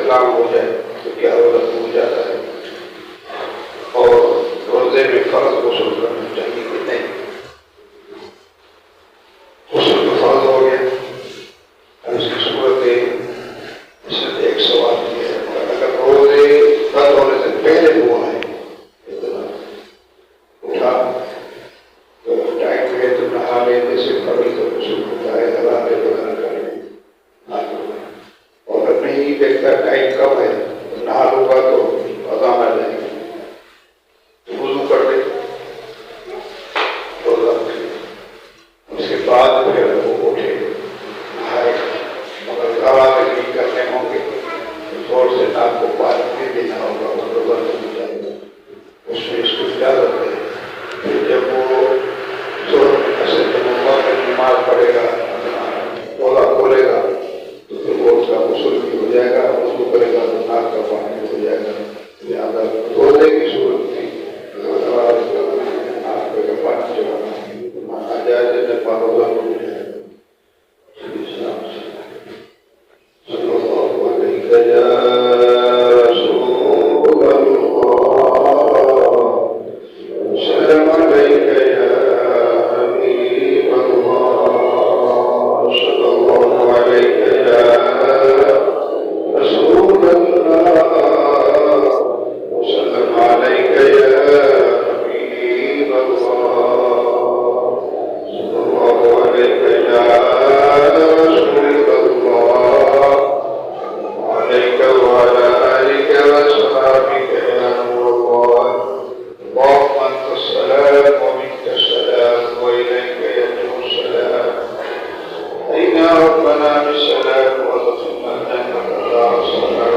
اختلاف ہو جائے تو کیا غلط ہو جاتا ہے. اور روزے میں فرض غسل کرنا چاہیے کہ نہیں. غسل تو فرض ہو گیا. اس کی صورت اس میں ایک سوال یہ ہے اگر روزے بند ہونے سے پہلے ہوا ہے اٹھا تو ٹائم ہے تو نہا لے, جیسے قبل تو غسل ہوتا ہے ہلا لے وغیرہ کر لے اور اگر نہیں دیکھتا ٹائم کب ہے تو نہا لوں گا تو اذان آ جائے گی تو وضو کر لے روزہ رکھے. اس کے بعد پھر وہ اٹھے نہائے مگر گھر آ کے نہیں کرنے ہوں گے تو زور سے ناک کو پانی نہیں دینا ہوگا وہ روزہ نہیں جائے گا. اس میں اس کو اجازت ہے. پھر جب وہ زور میں نماز پڑھے گا روزہ کھولے گا تو پھر وہ اس کا غسل بھی ہو جائے گا. وضو کرے گا تو ناک کا پانی ہو جائے گا. لہٰذا روزے کی صورت میں ناک پہ پانی چڑھانا ناجائز ہے جب روزہ ہو جائے گا. صلی اللہ علیہ یا رسول اللہ سلام علیک یا حبیب اللہ صلی اللہ علیہ یا رسول اللہ سلام علیک یا حبیب اللہ صلی اللہ علیہ یا رسول اللہ عليك وعلى آلك وأصحابك يا نور الله. اللهم أنت السلام ومنك السلام وإليك يرجع السلام. أينا ربنا بالسلام وادخلنا جنة دار السلام.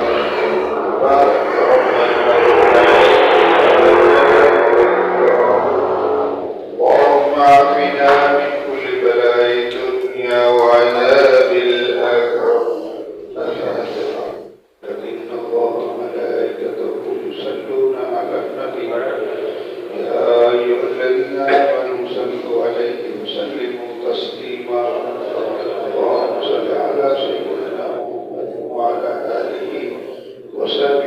بارك ربنا اللهم عافنا من كل بلاء الدنيا وعذاب الآخرة. إن الله وملائكته يصلون على النبي يا أيها الذين آمنوا صلوا عليه وسلموا تسليما. اللهم صل على سيدنا محمد وعلى آله وسلم